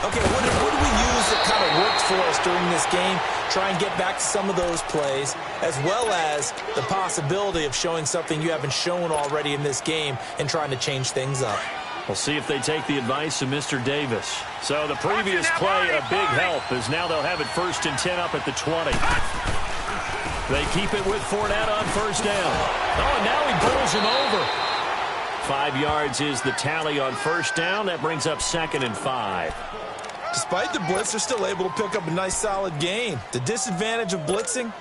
Okay, what did we use that kind of worked for us during this game? Try and get back to some of those plays, as well as the possibility of showing something you haven't shown already in this game and trying to change things up. We'll see if they take the advice of Mr. Davis. So the previous play, a big help, as now they'll have it 1st and 10 up at the 20. They keep it with Fournette on 1st down. Oh, and now he bowls him over. 5 yards is the tally on 1st down. That brings up 2nd and 5. Despite the blitz, they're still able to pick up a nice, solid gain. The disadvantage of blitzing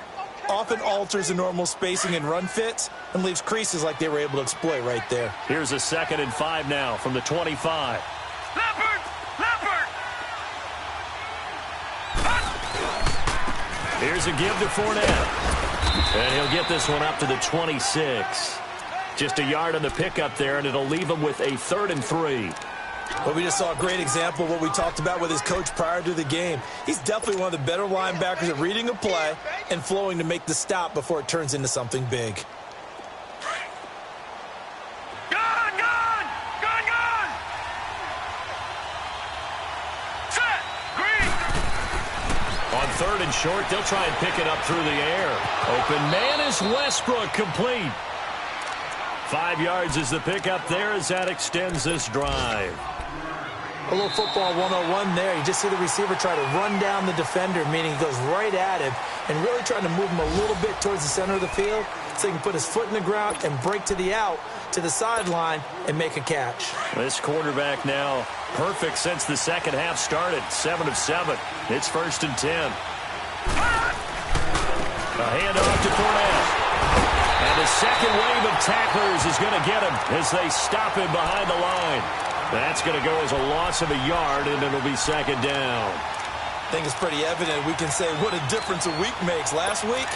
often alters the normal spacing and run fits and leaves creases like they were able to exploit right there. Here's a 2nd and 5 now from the 25. Leopard! Leopard! Here's a give to Fournette. And he'll get this one up to the 26. Just a yard on the pickup there, and it'll leave him with a 3rd and 3. Well, we just saw a great example of what we talked about with his coach prior to the game. He's definitely one of the better linebackers at reading a play and flowing to make the stop before it turns into something big. Gone! Gone! Gone! Gone! Set! Green! On 3rd and short, they'll try and pick it up through the air. Open man is Westbrook, complete. 5 yards is the pickup there as that extends this drive. A little football 101 there. You just see the receiver try to run down the defender, meaning he goes right at him and really trying to move him a little bit towards the center of the field so he can put his foot in the ground and break to the out, to the sideline, and make a catch. This quarterback now perfect since the second half started. 7 of 7. It's 1st and 10. A handoff to Fournette. And the second wave of tacklers is going to get him as they stop him behind the line. That's going to go as a loss of a yard, and it'll be 2nd down. I think it's pretty evident. We can say what a difference a week makes. Last week,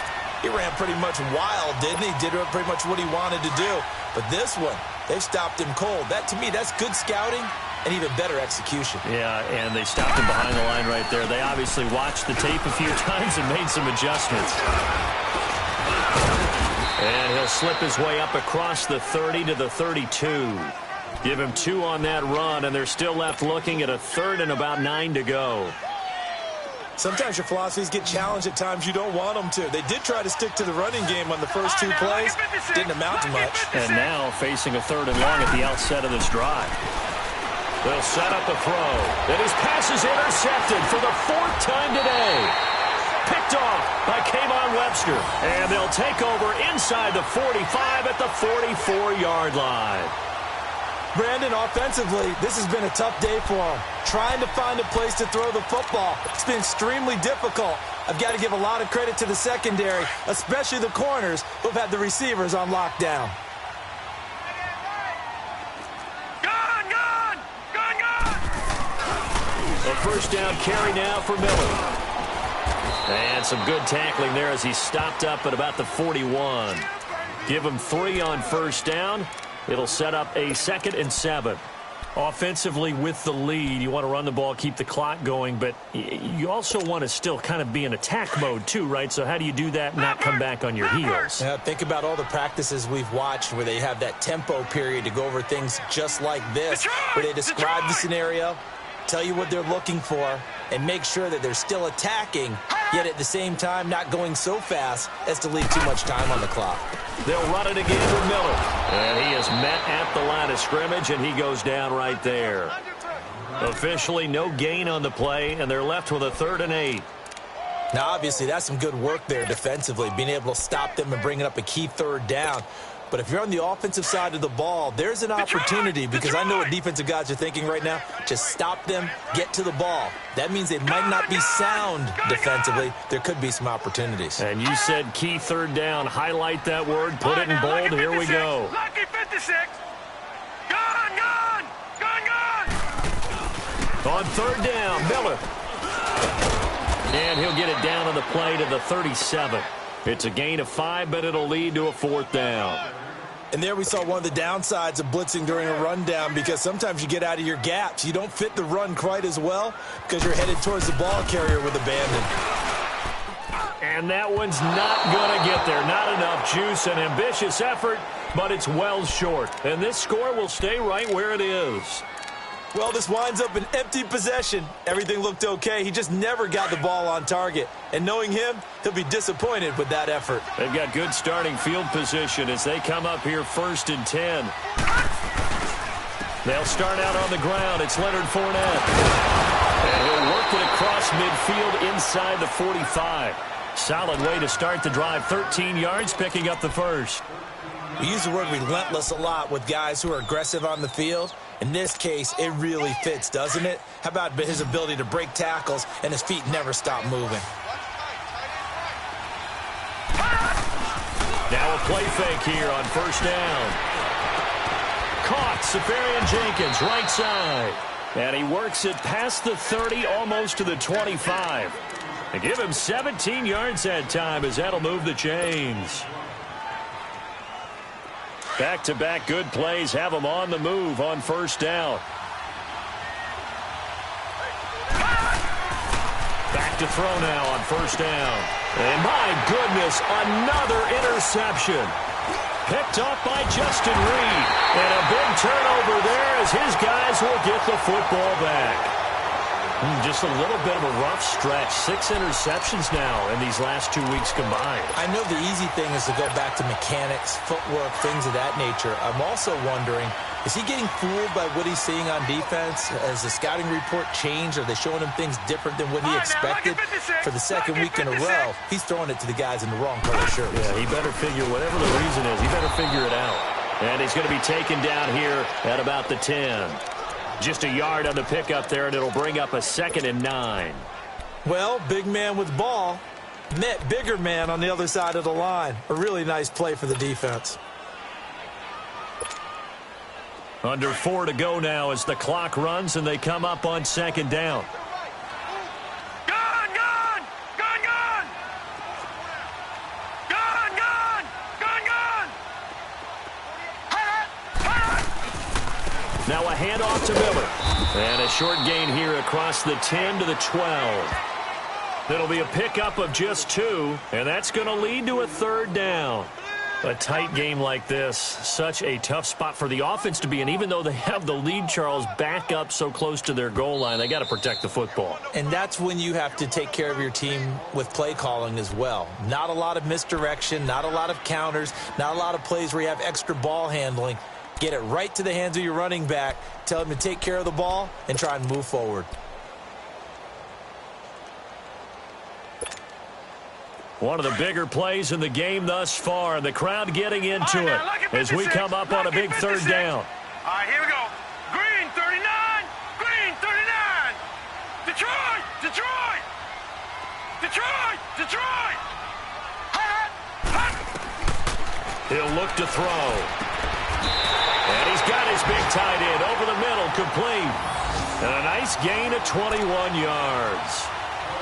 he ran pretty much wild, didn't he? Did pretty much what he wanted to do. But this one, they've stopped him cold. That, to me, that's good scouting and even better execution. Yeah, and they stopped him behind the line right there. They obviously watched the tape a few times and made some adjustments. And he'll slip his way up across the 30 to the 32. Give him 2 on that run, and they're still left looking at a 3rd and about 9 to go. Sometimes your philosophies get challenged at times you don't want them to. They did try to stick to the running game on the first 2 plays. Didn't amount to much. And now facing a 3rd and long at the outset of this drive. They'll set up a throw. And his pass is intercepted for the 4th time today. Picked off by Kayvon Webster. And they'll take over inside the 45 at the 44-yard line. Brandon, offensively, this has been a tough day for him. Trying to find a place to throw the football. It's been extremely difficult. I've got to give a lot of credit to the secondary, especially the corners who've had the receivers on lockdown. Gone! Gone! Gone! Gone! A 1st down carry now for Miller. And some good tackling there as he stopped up at about the 41. Give him 3 on 1st down. It'll set up a 2nd and 7. Offensively with the lead, you want to run the ball, keep the clock going, but you also want to still kind of be in attack mode too, right? So how do you do that and not come back on your heels? Yeah, think about all the practices we've watched where they have that tempo period to go over things just like this, where they describe the scenario, tell you what they're looking for, and make sure that they're still attacking, yet at the same time not going so fast as to leave too much time on the clock. They'll run it again with Miller. And he is met at the line of scrimmage, and he goes down right there. Officially no gain on the play, and they're left with a 3rd and 8. Now, obviously, that's some good work there defensively, being able to stop them and bringing up a key 3rd down. But if you're on the offensive side of the ball, there's an opportunity, because I know what defensive guys are thinking right now. Just stop them, get to the ball. That means they might not be sound defensively. There could be some opportunities. And you said key 3rd down. Highlight that word. Put it in bold. Here we go. Lucky 56. Gone! Gone! Gone! Gone! On 3rd down, Miller. And he'll get it down on the play to the 37. It's a gain of 5, but it'll lead to a 4th down. And there we saw one of the downsides of blitzing during a rundown, because sometimes you get out of your gaps. You don't fit the run quite as well because you're headed towards the ball carrier with abandon. And that one's not going to get there. Not enough juice. An ambitious effort, but it's well short. And this score will stay right where it is. Well, this winds up an empty possession. Everything looked okay. He just never got the ball on target. And knowing him, he'll be disappointed with that effort. They've got good starting field position as they come up here 1st and 10. They'll start out on the ground. It's Leonard Fournette. And he'll work it across midfield inside the 45. Solid way to start the drive. 13 yards, picking up the first. We use the word relentless a lot with guys who are aggressive on the field. In this case, it really fits, doesn't it? How about his ability to break tackles and his feet never stop moving? Now a play fake here on 1st down. Caught, Safarian Jenkins, right side. And he works it past the 30, almost to the 25. They give him 17 yards that time as that'll move the chains. Back-to-back good plays have him on the move on 1st down. Back to throw now on 1st down. And my goodness, another interception. Picked off by Justin Reed. And a big turnover there as his guys will get the football back. Just a little bit of a rough stretch. 6 interceptions now in these last 2 weeks combined. I know the easy thing is to go back to mechanics, footwork, things of that nature. I'm also wondering, is he getting fooled by what he's seeing on defense? Has the scouting report changed? Are they showing him things different than what he expected? For the second week in a row, he's throwing it to the guys in the wrong color shirts. Yeah, he better figure, whatever the reason is, he better figure it out. And he's going to be taken down here at about the 10. Just a yard on the pickup there, and it'll bring up a 2nd and 9. Well, big man with ball met bigger man on the other side of the line. A really nice play for the defense. Under 4 to go now as the clock runs, and they come up on 2nd down. Now a handoff to Miller. And a short gain here across the 10 to the 12. It'll be a pickup of just 2, and that's going to lead to a 3rd down. A tight game like this, such a tough spot for the offense to be in. Even though they have the lead, Charles, back up so close to their goal line, they got to protect the football. And that's when you have to take care of your team with play calling as well. Not a lot of misdirection, not a lot of counters, not a lot of plays where you have extra ball handling. Get it right to the hands of your running back. Tell him to take care of the ball and try and move forward. One of the bigger plays in the game thus far, and the crowd getting into it as we come up on a big 3rd down. All right, here we go. Green 39, green 39. Detroit, Detroit, Detroit, Detroit. He'll look to throw. And he's got his big tight end over the middle, complete. And a nice gain of 21 yards.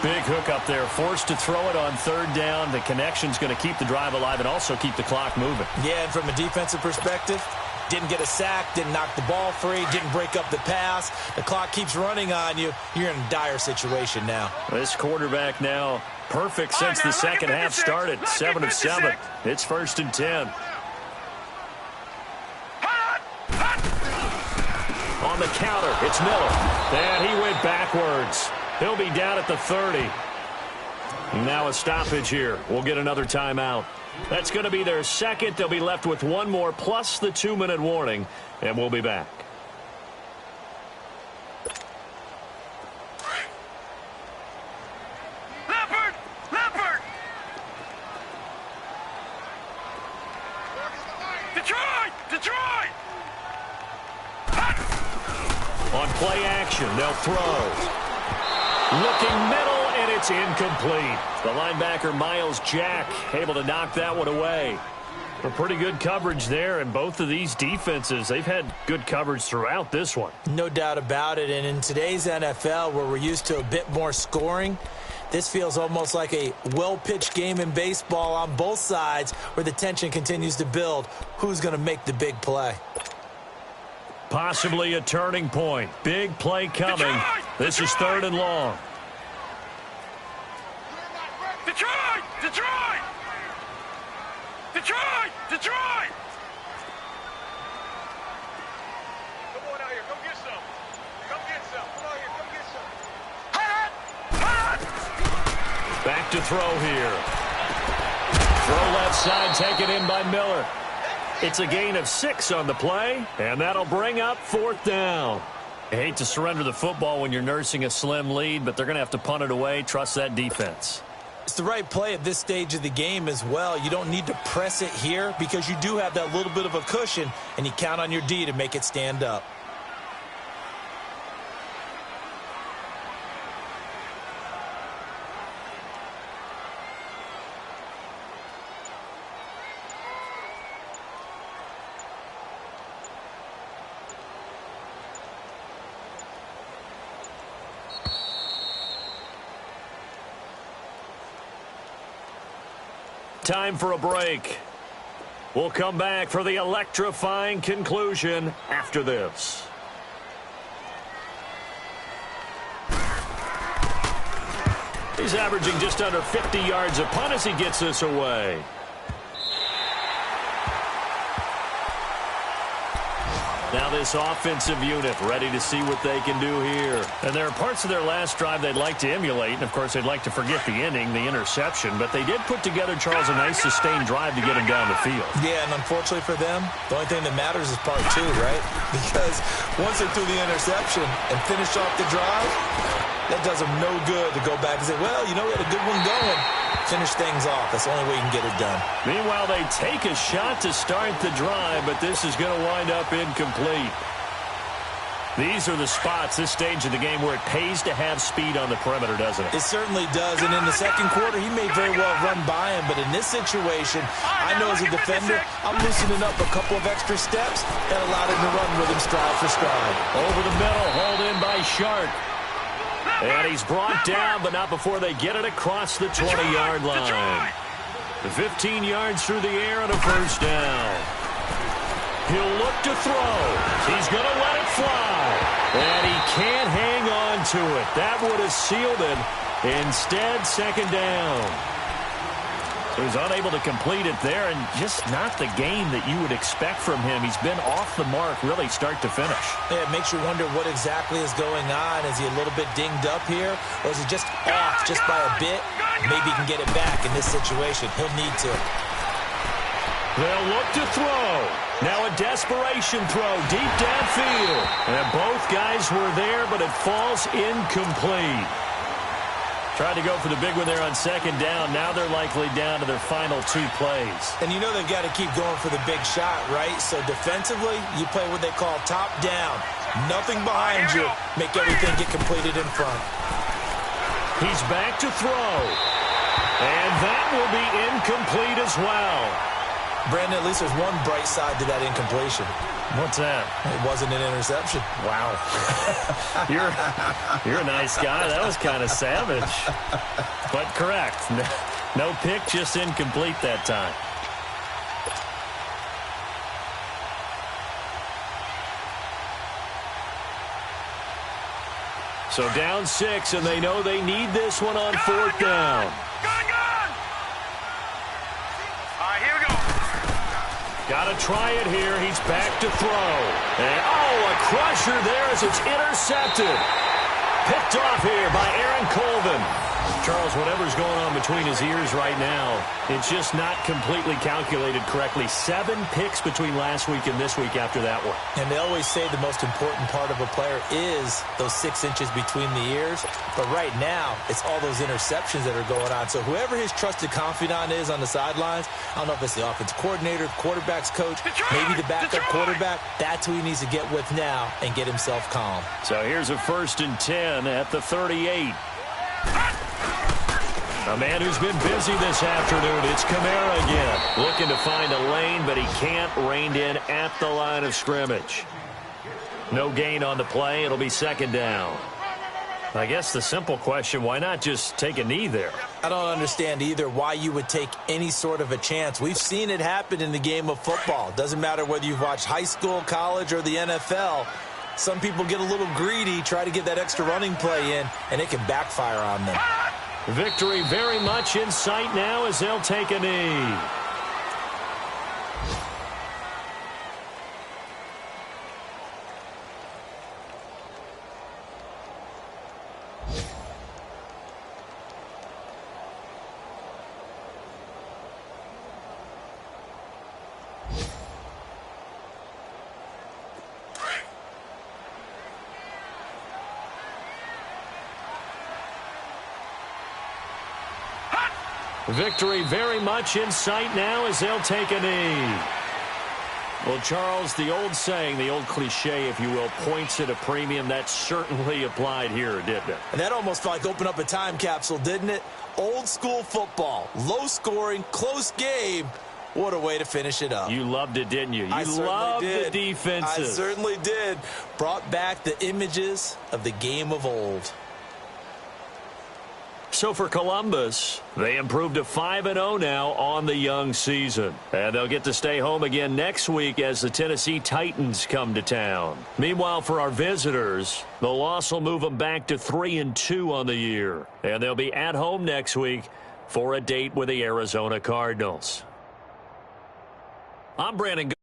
Big hook up there, forced to throw it on 3rd down. The connection's going to keep the drive alive and also keep the clock moving. Yeah, and from a defensive perspective, didn't get a sack, didn't knock the ball free, didn't break up the pass. The clock keeps running on you. You're in a dire situation now. This quarterback now perfect since the second half started. 7 of 7. It's 1st and 10. On the counter, it's Miller. And he went backwards. He'll be down at the 30. Now a stoppage here. We'll get another timeout. That's going to be their 2nd. They'll be left with 1 more plus the 2-minute warning, and we'll be back. Leopard, Leopard. Detroit, Detroit. On play action, they'll throw. Looking middle, and it's incomplete. The linebacker, Miles Jack, able to knock that one away. A pretty good coverage there, and both of these defenses, they've had good coverage throughout this one. No doubt about it, and in today's NFL, where we're used to a bit more scoring, this feels almost like a well-pitched game in baseball on both sides where the tension continues to build. Who's going to make the big play? Possibly a turning point. Big play coming. This is 3rd and long. Detroit! Detroit! Detroit! Detroit! Come on out here. Come get some. Come get some. Come out here. Come get some. Hot! Hot! Back to throw here. Throw left side, taken in by Miller. It's a gain of 6 on the play, and that'll bring up 4th down. I hate to surrender the football when you're nursing a slim lead, but they're going to have to punt it away. Trust that defense. It's the right play at this stage of the game as well. You don't need to press it here because you do have that little bit of a cushion, and you count on your D to make it stand up. Time for a break. We'll come back for the electrifying conclusion after this. He's averaging just under 50 yards a punt as he gets this away. Now this offensive unit ready to see what they can do here. And there are parts of their last drive they'd like to emulate. And, of course, they'd like to forget the inning, the interception. But they did put together, Charles, a nice sustained drive to get him down the field. Yeah, and unfortunately for them, the only thing that matters is part 2, right? Because once they threw the interception and finished off the drive, that does them no good to go back and say, well, you know, we had a good one going. Finish things off. That's the only way you can get it done. Meanwhile, they take a shot to start the drive, but this is going to wind up incomplete. These are the spots, this stage of the game, where it pays to have speed on the perimeter, doesn't it? It certainly does, and in the second quarter, he may very well run by him, but in this situation, I know as a defender, I'm loosening up a couple of extra steps that allowed him to run with him stride for stride. Over the middle, hauled in by Sharp. And he's brought down, but not before they get it across the 20-yard line. 15 yards through the air and a first down. He'll look to throw. He's going to let it fly. And he can't hang on to it. That would have sealed it. Instead, second down. So he's unable to complete it there, and just not the game that you would expect from him. He's been off the mark, really, start to finish. Yeah, it makes you wonder what exactly is going on. Is he a little bit dinged up here, or is he just off just by a bit? Maybe he can get it back in this situation. He'll need to. They'll look to throw. Now a desperation throw deep downfield. And both guys were there, but it falls incomplete. Tried to go for the big one there on second down. Now they're likely down to their final 2 plays. And you know they've got to keep going for the big shot, right? So defensively, you play what they call top down. Nothing behind you. Make everything get completed in front. He's back to throw. And that will be incomplete as well. Brandon, at least there's one bright side to that incompletion. What's that? It wasn't an interception. Wow. You're a nice guy. That was kind of savage. But correct. No pick, just incomplete that time. So down 6, and they know they need this one on 4th down. Got to try it here. He's back to throw. And, a crusher there as it's intercepted. Picked off here by Aaron Colvin. Charles, whatever's going on between his ears right now, it's just not completely calculated correctly. 7 picks between last week and this week after that one. And they always say the most important part of a player is those 6 inches between the ears. But right now, it's all those interceptions that are going on. So whoever his trusted confidant is on the sidelines, I don't know if it's the offensive coordinator, quarterback's coach, maybe the backup quarterback, that's who he needs to get with now and get himself calm. So here's a 1st and 10 at the 38. A man who's been busy this afternoon, it's Kamara again. Looking to find a lane, but he can't, reined in at the line of scrimmage. No gain on the play. It'll be second down. I guess the simple question, why not just take a knee there? I don't understand either why you would take any sort of a chance. We've seen it happen in the game of football. Doesn't matter whether you've watched high school, college, or the NFL. Some people get a little greedy, try to get that extra running play in, and it can backfire on them. Victory very much in sight now as they'll take a knee. Victory very much in sight now as they'll take a knee. Well, Charles, the old saying, the old cliche, if you will, points at a premium, that certainly applied here, didn't it? And that almost like opened up a time capsule, didn't it? Old school football, low scoring, close game. What a way to finish it up. You loved it, didn't you? You loved the defenses. I certainly did. Brought back the images of the game of old. So for Columbus, they improved to 5-0 now on the young season. And they'll get to stay home again next week as the Tennessee Titans come to town. Meanwhile, for our visitors, the loss will move them back to 3-2 on the year. And they'll be at home next week for a date with the Arizona Cardinals. I'm Brandon.